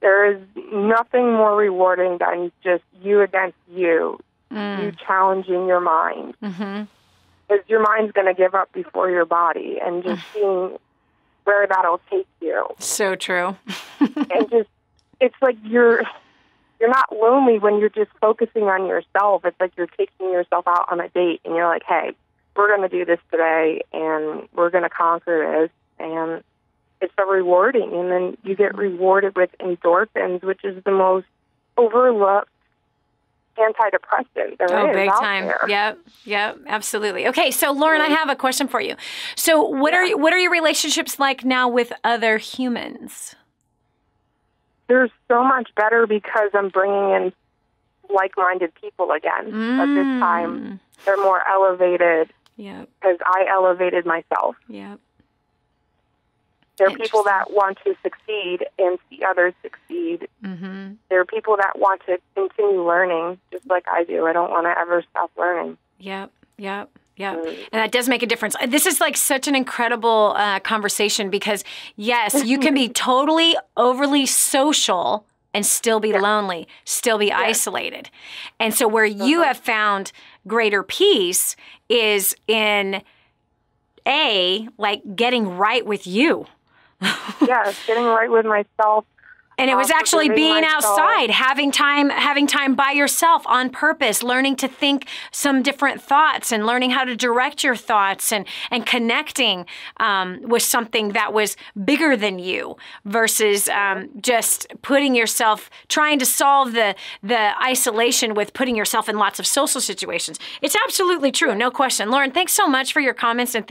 There is nothing more rewarding than just you against you, you challenging your mind. Because your mind's going to give up before your body, and just seeing where that'll take you. So true. And just, it's like you're not lonely when you're just focusing on yourself. It's like you're taking yourself out on a date, and you're like, hey, we're going to do this today, and we're going to conquer this, and it's so rewarding. And then you get rewarded with endorphins, which is the most overlooked antidepressant there is big out time. there. Yep, absolutely. Okay, so Lauren, I have a question for you. So what are your relationships like now with other humans? They're so much better because I'm bringing in like-minded people again. But this time, they're more elevated because I elevated myself. Yep. There are people that want to succeed and see others succeed. Mm-hmm. There are people that want to continue learning, just like I do. I don't want to ever stop learning. Yep. And that does make a difference. This is like such an incredible conversation because, yes, you can be totally overly social and still be lonely, still be isolated. And so where you have found greater peace is in, like getting right with you. Yes, getting right with myself. And it was actually being outside, having time by yourself on purpose, learning to think some different thoughts and learning how to direct your thoughts and connecting with something that was bigger than you versus just putting yourself, trying to solve the isolation with putting yourself in lots of social situations. It's absolutely true, no question. Lauren, thanks so much for your comments and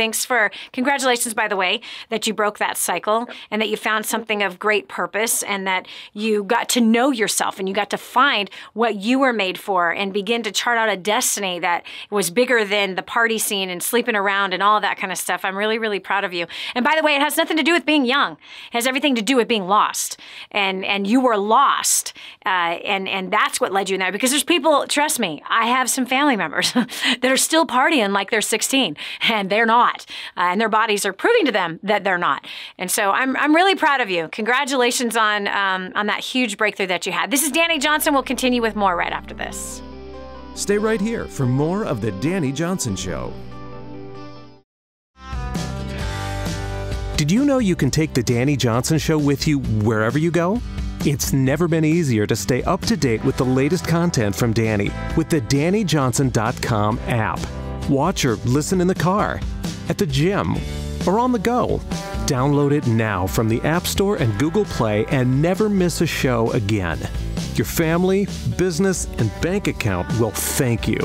congratulations, by the way, that you broke that cycle and that you found something of great purpose and that you got to know yourself and you got to find what you were made for and begin to chart out a destiny that was bigger than the party scene and sleeping around and all of that kind of stuff. I'm really, really proud of you. And by the way, it has nothing to do with being young. It has everything to do with being lost. And you were lost. And that's what led you in there. Because there's people, trust me, I have some family members that are still partying like they're 16 and they're not. And their bodies are proving to them that they're not. And so I'm really proud of you. Congratulations on that huge breakthrough that you had. This is Dani Johnson. We'll continue with more right after this. Stay right here for more of The Dani Johnson Show. Did you know you can take The Dani Johnson Show with you wherever you go? It's never been easier to stay up to date with the latest content from Dani with the DaniJohnson.com app. Watch or listen in the car, at the gym, or on the go. Download it now from the App Store and Google Play and never miss a show again. Your family, business, and bank account will thank you.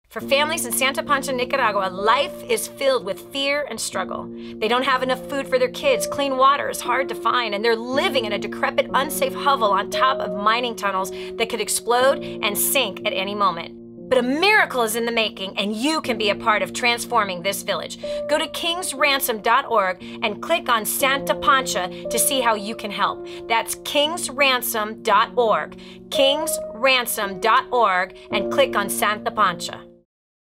For families in Santa Pancha, Nicaragua, life is filled with fear and struggle. They don't have enough food for their kids, clean water is hard to find, and they're living in a decrepit, unsafe hovel on top of mining tunnels that could explode and sink at any moment. But a miracle is in the making, and you can be a part of transforming this village. Go to kingsransom.org and click on Santa Pancha to see how you can help. That's kingsransom.org, kingsransom.org, and click on Santa Pancha.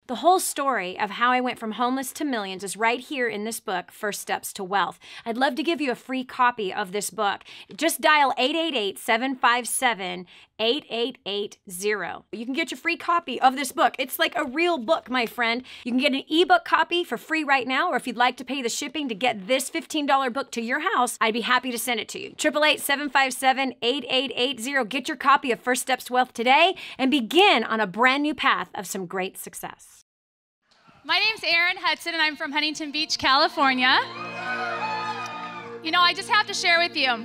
The whole story of how I went from homeless to millions is right here in this book, First Steps to Wealth. I'd love to give you a free copy of this book. Just dial 888-757-8880. You can get your free copy of this book. It's like a real book, my friend. You can get an ebook copy for free right now, or if you'd like to pay the shipping to get this $15 book to your house, I'd be happy to send it to you. 888-757-8880. Get your copy of First Steps to Wealth today and begin on a brand new path of some great success. My name's Erin Hudson, and I'm from Huntington Beach, California. You know, I just have to share with you,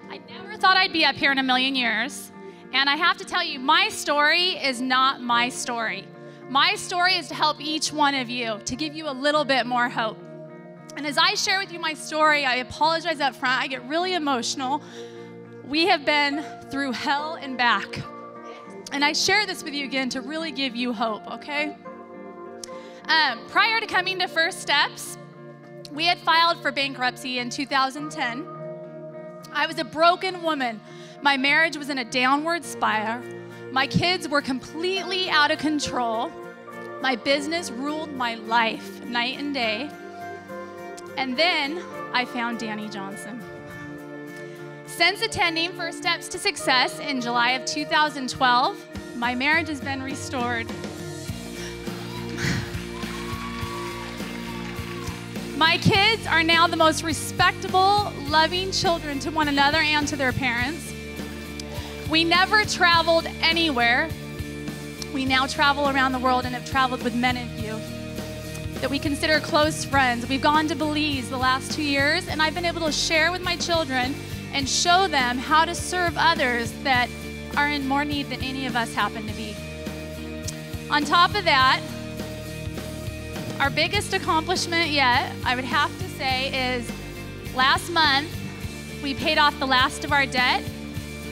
I never thought I'd be up here in a million years, and I have to tell you, my story is not my story. My story is to help each one of you, to give you a little bit more hope. And as I share with you my story, I apologize up front, I get really emotional. We have been through hell and back. And I share this with you again to really give you hope, okay? Prior to coming to First Steps, we had filed for bankruptcy in 2010. I was a broken woman. My marriage was in a downward spiral. My kids were completely out of control. My business ruled my life night and day. And then I found Dani Johnson. Since attending First Steps to Success in July of 2012, my marriage has been restored. My kids are now the most respectable, loving children to one another and to their parents. We never traveled anywhere. We now travel around the world and have traveled with many of you that we consider close friends. We've gone to Belize the last 2 years, and I've been able to share with my children and show them how to serve others that are in more need than any of us happen to be. On top of that, our biggest accomplishment yet, I would have to say, is last month we paid off the last of our debt,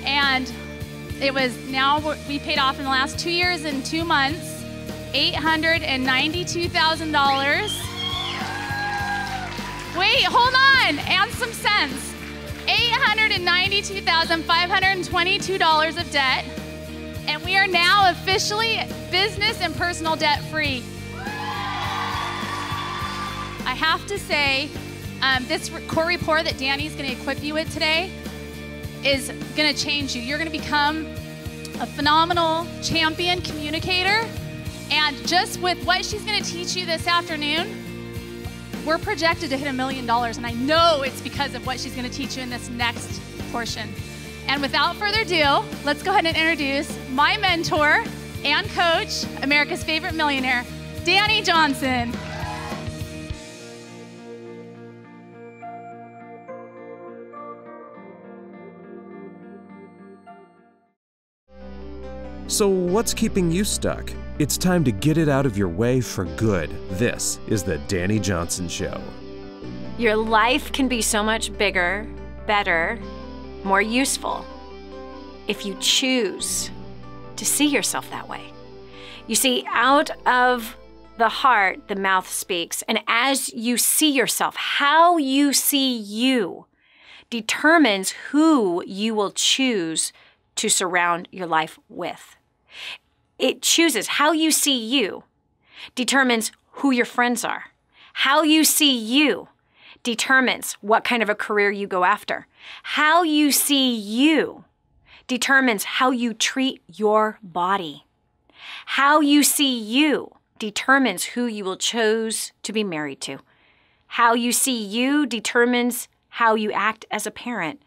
and we paid off in the last 2 years and 2 months, $892,000. Wait, hold on, and some cents. $892,522 of debt, and we are now officially business and personal debt free. I have to say, this core report that Dani's going to equip you with today is going to change you. You're going to become a phenomenal champion communicator, and just with what she's going to teach you this afternoon, we're projected to hit $1 million, and I know it's because of what she's going to teach you in this next portion. And without further ado, let's go ahead and introduce my mentor and coach, America's favorite millionaire, Dani Johnson. So what's keeping you stuck? It's time to get it out of your way for good. This is the Dani Johnson Show. Your life can be so much bigger, better, more useful if you choose to see yourself that way. You see, out of the heart, the mouth speaks. And as you see yourself, how you see you determines who you will choose to surround your life with. It chooses how you see you determines who your friends are. How you see you determines what kind of a career you go after. How you see you determines how you treat your body. How you see you determines who you will choose to be married to. How you see you determines how you act as a parent.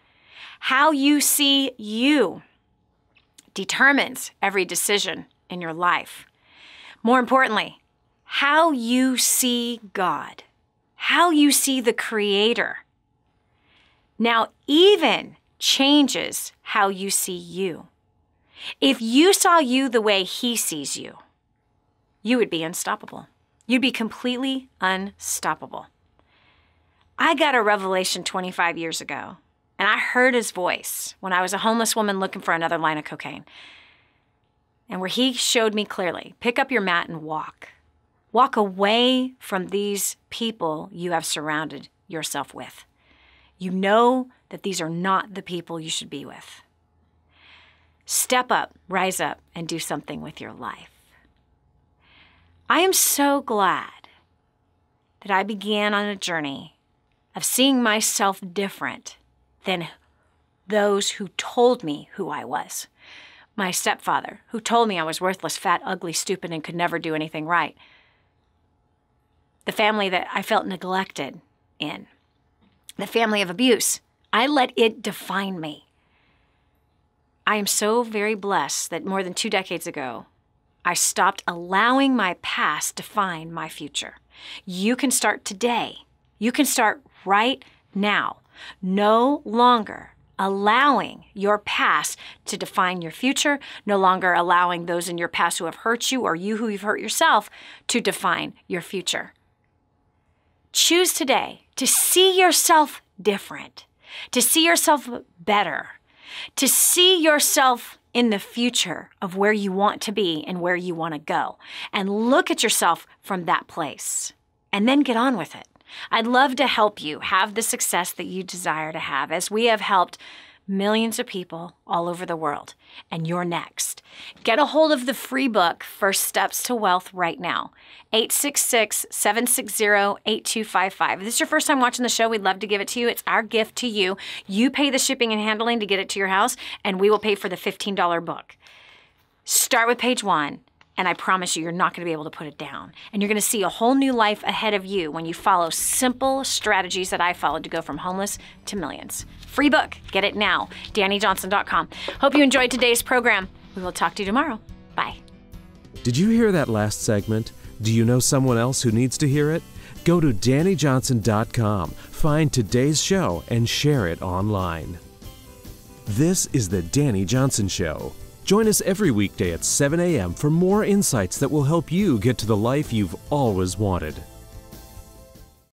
How you see you determines every decision in your life. More importantly, how you see God, how you see the Creator, now even changes how you see you. If you saw you the way He sees you, you would be unstoppable. You'd be completely unstoppable. I got a revelation 25 years ago, and I heard His voice when I was a homeless woman looking for another line of cocaine. And where He showed me clearly, pick up your mat and walk. Walk away from these people you have surrounded yourself with. You know that these are not the people you should be with. Step up, rise up, and do something with your life. I am so glad that I began on a journey of seeing myself different than those who told me who I was. My stepfather, who told me I was worthless, fat, ugly, stupid, and could never do anything right. The family that I felt neglected in. The family of abuse. I let it define me. I am so very blessed that more than 2 decades ago, I stopped allowing my past define my future. You can start today. You can start right now. No longer allowing your past to define your future, no longer allowing those in your past who have hurt you or you who you've hurt yourself to define your future. Choose today to see yourself different, to see yourself better, to see yourself in the future of where you want to be and where you want to go, and look at yourself from that place, and then get on with it. I'd love to help you have the success that you desire to have, as we have helped millions of people all over the world, and you're next. Get a hold of the free book, First Steps to Wealth, right now. 866-760-8255. If this is your first time watching the show, we'd love to give it to you. It's our gift to you. You pay the shipping and handling to get it to your house, and we will pay for the $15 book. Start with page 1. And I promise you, you're not going to be able to put it down. And you're going to see a whole new life ahead of you when you follow simple strategies that I followed to go from homeless to millions. Free book. Get it now. DaniJohnson.com. Hope you enjoyed today's program. We will talk to you tomorrow. Bye. Did you hear that last segment? Do you know someone else who needs to hear it? Go to DaniJohnson.com, find today's show, and share it online. This is the Dani Johnson Show. Join us every weekday at 7 a.m. for more insights that will help you get to the life you've always wanted.